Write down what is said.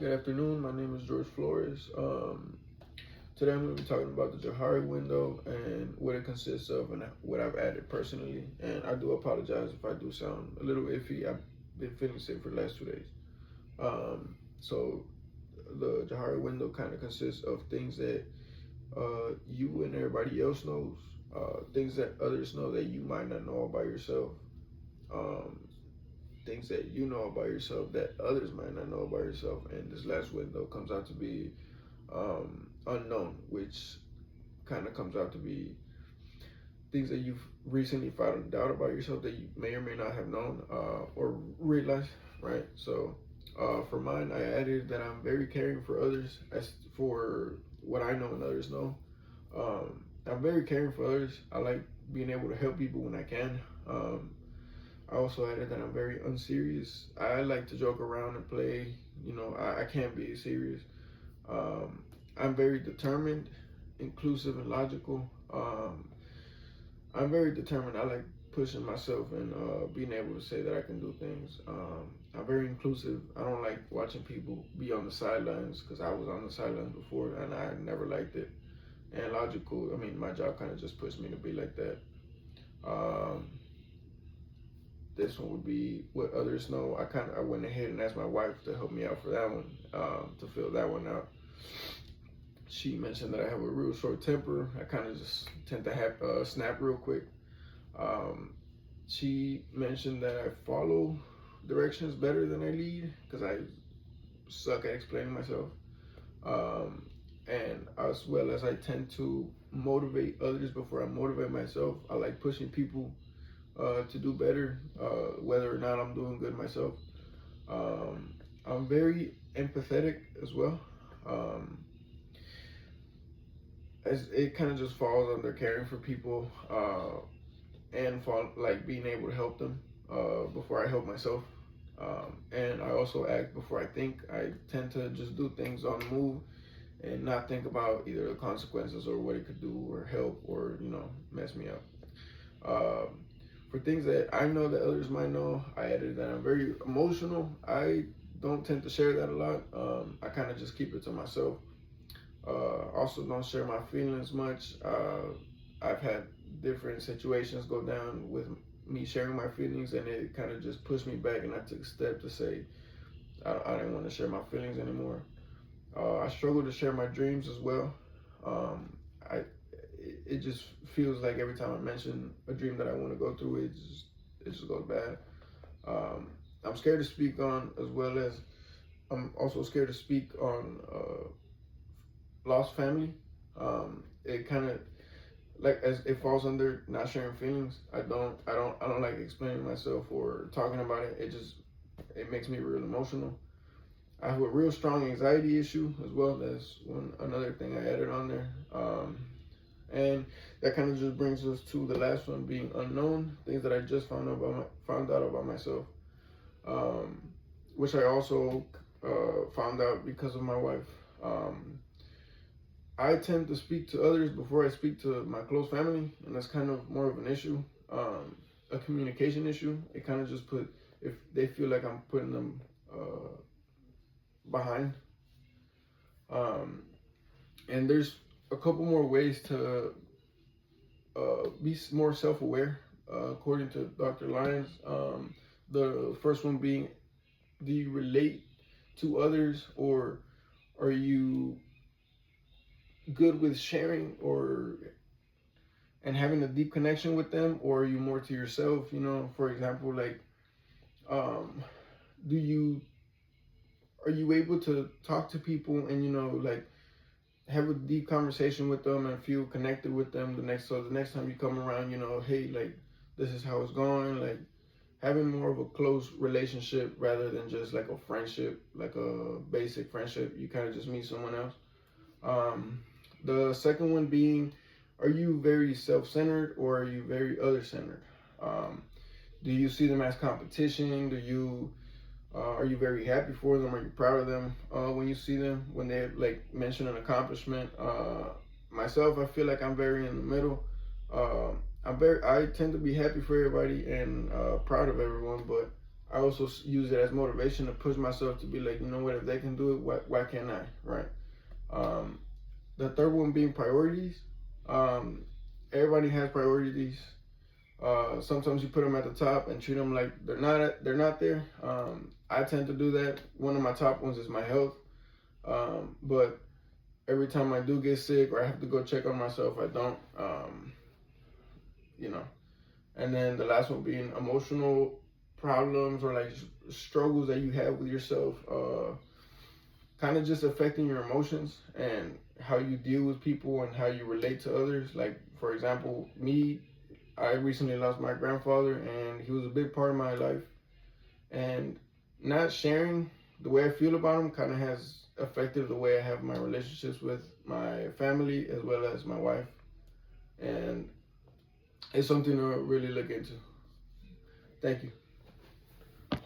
Good afternoon. My name is George Flores. Today I'm going to be talking about the johari window and what it consists of and what I've added personally. And I do apologize if I do sound a little iffy. I've been feeling sick for the last 2 days. So the johari window kind of consists of things that you and everybody else knows, things that others know that you might not know about yourself. Um, Things that you know about yourself that others might not know about yourself. And this last window comes out to be unknown, which kind of comes out to be things that you've recently found out about yourself that you may or may not have known or realized, right? So for mine, I added that I'm very caring for others as for what I know and others know. I'm very caring for others. I like being able to help people when I can. I also added that I'm very unserious. I like to joke around and play. I can't be serious. I'm very determined, inclusive, and logical. I'm very determined. I like pushing myself and being able to say that I can do things. I'm very inclusive. I don't like watching people be on the sidelines because I was on the sidelines before and I never liked it. And logical, I mean, my job kind of just pushed me to be like that. This one would be what others know. I went ahead and asked my wife to help me out for that one, to fill that one out. She mentioned that I have a real short temper. I kind of just tend to have snap real quick. She mentioned that I follow directions better than I lead because I suck at explaining myself. And as well as I tend to motivate others before I motivate myself. I like pushing people to do better, whether or not I'm doing good myself. I'm very empathetic as well. As it kind of just falls under caring for people and like being able to help them before I help myself. And I also act before I think. I tend to just do things on the move and not think about either the consequences or what it could do or help or mess me up. For things that I know that others might know, I added that I'm very emotional. I don't tend to share that a lot. I kind of just keep it to myself. Also, don't share my feelings much. I've had different situations go down with me sharing my feelings, and it kind of just pushed me back, and I took a step to say I didn't want to share my feelings anymore. I struggle to share my dreams as well. It just feels like every time I mention a dream that I want to go through, it just goes bad. I'm scared to speak on, as well as I'm also scared to speak on lost family. It kind of like as it falls under not sharing feelings. I don't like explaining myself or talking about it. It makes me real emotional. I have a real strong anxiety issue as well. That's another thing I added on there. And that kind of just brings us to the last one, being unknown, things that I just found out about myself, which I also found out because of my wife. I tend to speak to others before I speak to my close family, and that's kind of more of an issue, a communication issue. It kind of just if they feel like I'm putting them behind. And there's a couple more ways to be more self-aware, according to Dr. Lyons. The first one being, do you relate to others, or are you good with sharing and having a deep connection with them, or are you more to yourself? For example, like, are you able to talk to people and like have a deep conversation with them and feel connected with them the next time you come around, hey, like, this is how it's going, like having more of a close relationship rather than just like a friendship, like a basic friendship. You kind of just meet someone else. The second one being, are you very self-centered or are you very other-centered? Do you see them as competition? Are you very happy for them? Are you proud of them when you see them, when they like mention an accomplishment? Myself, I feel like I'm very in the middle. I tend to be happy for everybody and proud of everyone, but I also use it as motivation to push myself to be like, you know what, if they can do it, why can't I, right? The third one being priorities. Everybody has priorities. Sometimes you put them at the top and treat them like they're not there. I tend to do that. One of my top ones is my health. But every time I do get sick or I have to go check on myself, I don't. You know. And then the last one being emotional problems or like struggles that you have with yourself. Kind of just affecting your emotions and how you deal with people and how you relate to others. Like, for example, me, I recently lost my grandfather and he was a big part of my life. And not sharing the way I feel about him kind of has affected the way I have my relationships with my family as well as my wife. And it's something to really look into. Thank you.